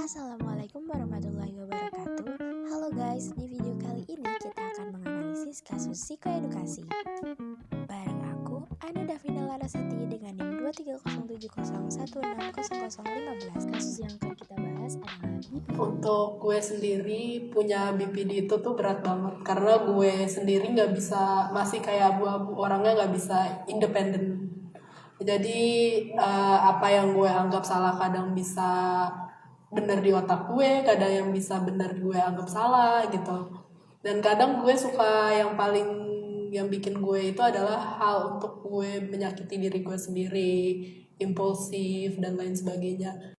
Assalamualaikum warahmatullahi wabarakatuh. Halo guys, di video kali ini kita akan menganalisis kasus psikoedukasi. Bareng aku, Ana Davina Larasati dengan NIM 23070160015. Kasus yang akan kita bahas adalah BPD. Untuk gue sendiri punya BPD itu tuh berat banget karena gue sendiri nggak bisa, masih kayak abu-abu, orangnya nggak bisa independen. Jadi apa yang gue anggap salah kadang bisa bener di otak gue, kadang yang bisa bener gue anggap salah gitu. Dan kadang gue suka yang bikin gue itu adalah hal untuk gue menyakiti diri gue sendiri, impulsif dan lain sebagainya.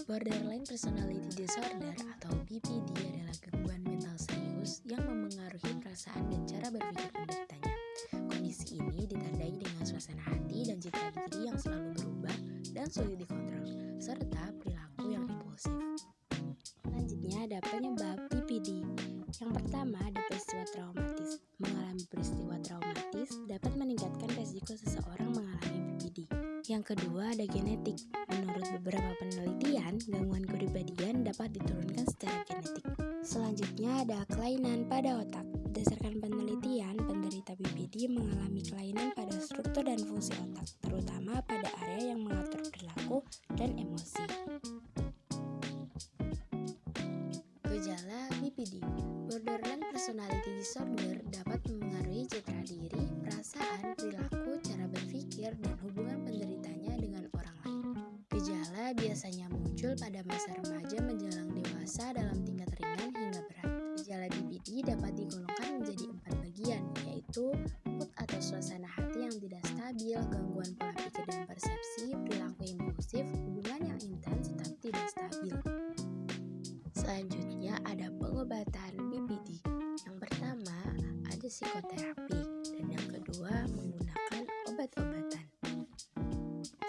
Borderline Personality Disorder atau BPD adalah gangguan mental serius yang memengaruhi perasaan dan cara berpikir penderitanya. Kondisi ini ditandai dengan suasana hati dan citra diri yang selalu berubah dan sulit dikontrol, serta perilaku yang impulsif. Selanjutnya ada penyebab BPD. Yang pertama ada peristiwa traumatis. Mengalami peristiwa traumatis dapat meningkatkan resiko seseorang mengalami BPD. Yang kedua ada genetik. Menurut beberapa penelitian, gangguan kepribadian dapat diturunkan secara genetik. Selanjutnya ada kelainan pada otak. Berdasarkan penelitian, penderita BPD mengalami kelainan pada struktur dan fungsi otak, terutama pada area yang mengatur perilaku dan emosi. Gejala BPD. Borderline Personality Disorder dapat mempengaruhi citra diri, perasaan, perilaku, cara berpikir, dan hubungan penderitanya dengan orang lain. Gejala biasanya muncul pada masa remaja menjelang dewasa dalam tingkat ringan hingga berat. Gejala BPD dapat digolongkan menjadi 4 bagian, yaitu mood atau suasana hati yang tidak stabil, gangguan pola pikir dan persepsi, perilaku impulsif, hubungan yang intens tetap tidak stabil. Selanjutnya ada pengobatan BPD. Yang pertama ada psikoterapi dan yang kedua menggunakan obat-obatan.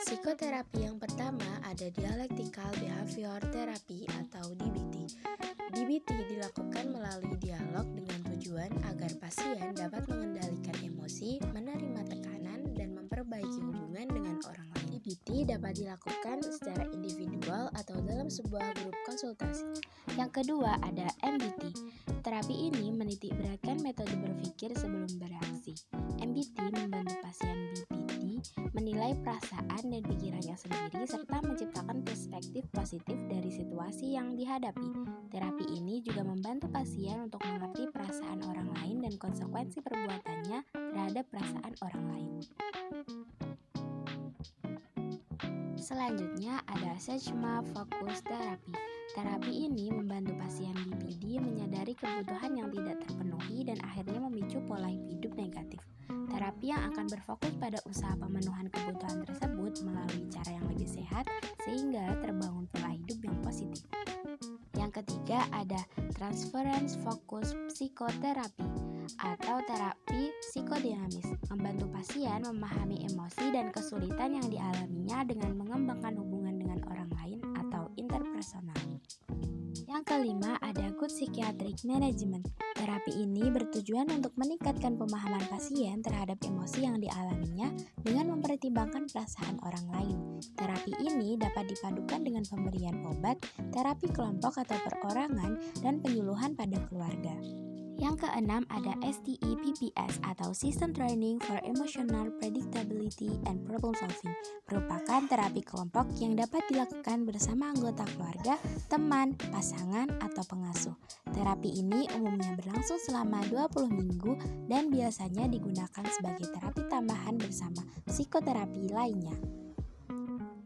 Psikoterapi yang pertama ada Dialectical Behavior Therapy atau DBT. DBT dilakukan melalui dialog dengan tujuan agar pasien dapat mengendalikan emosi, menerima tekanan, dan memperbaiki hubungan dengan orang lain. DBT dapat dilakukan secara individual atau dalam sebuah grup konsultasi. Yang kedua ada MBT. Terapi ini menitik beratkan metode berpikir sebelum bereaksi. MBT membantu pasien BPD menilai perasaan dan pikirannya sendiri serta menciptakan perspektif positif dari situasi yang dihadapi. Terapi ini juga membantu pasien untuk mengerti perasaan orang lain dan konsekuensi perbuatannya terhadap perasaan orang lain. Selanjutnya ada Sechma Focus Therapy. Terapi ini membantu pasien BPD menyadari kebutuhan yang tidak terpenuhi dan akhirnya memicu pola hidup negatif. Terapi yang akan berfokus pada usaha pemenuhan kebutuhan tersebut melalui cara yang lebih sehat sehingga terbangun pola hidup yang positif. Yang ketiga ada Transference Focus Psychotherapy atau terapi psikodinamis, membantu pasien memahami emosi dan kesulitan yang dialaminya dengan mengembangkan hubungan dengan orang lain atau interpersonal. Yang kelima ada Good Psychiatric Management. Terapi ini bertujuan untuk meningkatkan pemahaman pasien terhadap emosi yang dialaminya dengan mempertimbangkan perasaan orang lain. Terapi ini dapat dipadukan dengan pemberian obat, terapi kelompok atau perorangan, dan penyuluhan pada keluarga. Yang keenam ada STE-PPS atau System Training for Emotional Predictability and Problem Solving, merupakan terapi kelompok yang dapat dilakukan bersama anggota keluarga, teman, pasangan, atau pengasuh. Terapi ini umumnya berlangsung selama 20 minggu dan biasanya digunakan sebagai terapi tambahan bersama psikoterapi lainnya.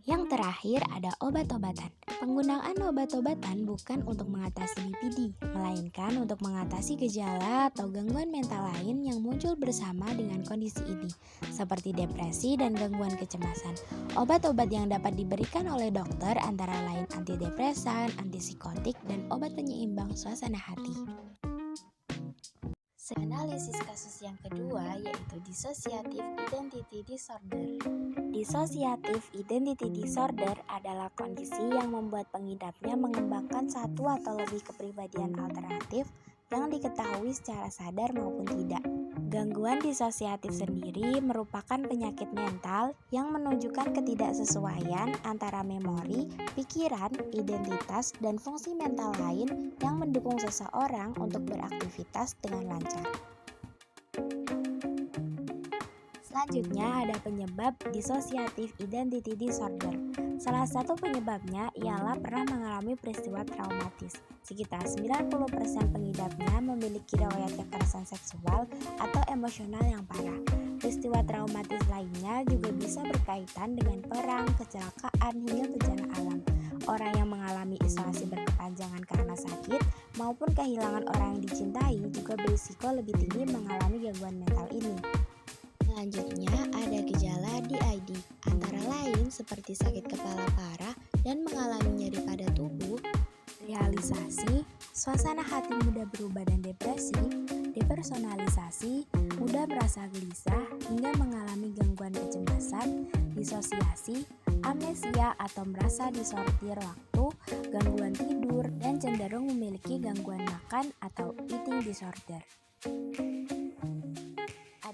Yang terakhir ada obat-obatan. Penggunaan obat-obatan bukan untuk mengatasi BPD, melainkan untuk mengatasi gejala atau gangguan mental lain yang muncul bersama dengan kondisi ini, seperti depresi dan gangguan kecemasan. Obat-obat yang dapat diberikan oleh dokter antara lain antidepresan, antipsikotik, dan obat penyeimbang suasana hati. Analisis kasus yang kedua yaitu Dissociative Identity Disorder. Dissociative Identity Disorder adalah kondisi yang membuat pengidapnya mengembangkan satu atau lebih kepribadian alternatif yang diketahui secara sadar maupun tidak. Gangguan disosiatif sendiri merupakan penyakit mental yang menunjukkan ketidaksesuaian antara memori, pikiran, identitas, dan fungsi mental lain yang mendukung seseorang untuk beraktivitas dengan lancar. Selanjutnya ada penyebab dissociative identity disorder. Salah satu penyebabnya ialah pernah mengalami peristiwa traumatis. Sekitar 90% pengidapnya memiliki riwayat kekerasan seksual atau emosional yang parah. Peristiwa traumatis lainnya juga bisa berkaitan dengan perang, kecelakaan, hingga bencana alam. Orang yang mengalami isolasi berkepanjangan karena sakit maupun kehilangan orang yang dicintai juga berisiko lebih tinggi mengalami gangguan mental ini. Selanjutnya ada gejala DID, antara lain seperti sakit kepala parah dan mengalami nyeri pada tubuh, realisasi, suasana hati mudah berubah dan depresi, depersonalisasi, mudah merasa gelisah hingga mengalami gangguan kecemasan, disosiasi, amnesia atau merasa disortir waktu, gangguan tidur, dan cenderung memiliki gangguan makan atau eating disorder.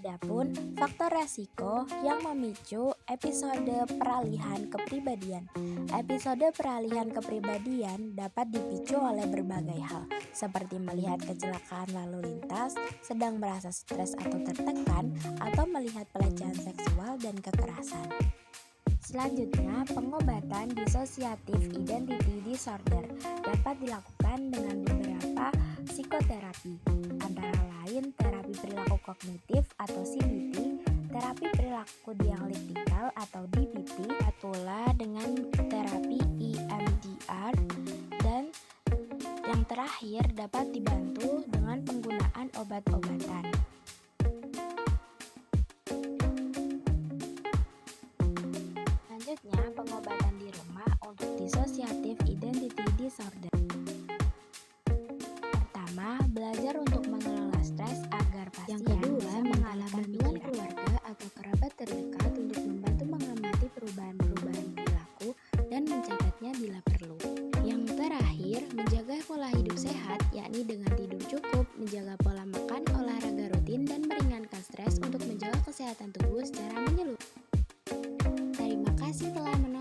Adapun faktor resiko yang memicu episode peralihan kepribadian. Episode peralihan kepribadian dapat dipicu oleh berbagai hal, seperti melihat kecelakaan lalu lintas, sedang merasa stres atau tertekan, atau melihat pelecehan seksual dan kekerasan. Selanjutnya, pengobatan dissociative identity disorder dapat dilakukan dengan beberapa psikoterapi, antara lain terapi perilaku kognitif atau CBT, terapi perilaku dialektikal atau DBT, pula dengan terapi EMDR, dan yang terakhir dapat dibantu dengan penggunaan obat-obatan. Selanjutnya, pengobatan di rumah untuk dissociative identity disorder. Pertama, belajar untuk mengelola stres agar pasien bisa mengalami bantuan keluarga atau kerabat terdekat untuk membantu mengamati perubahan-perubahan perilaku dan mencatatnya bila perlu. Yang terakhir, menjaga pola hidup sehat, yakni dengan tidur cukup, menjaga pola makan, olahraga rutin, dan meringankan stres untuk menjaga kesehatan tubuh secara menyeluruh. Terima kasih telah menonton.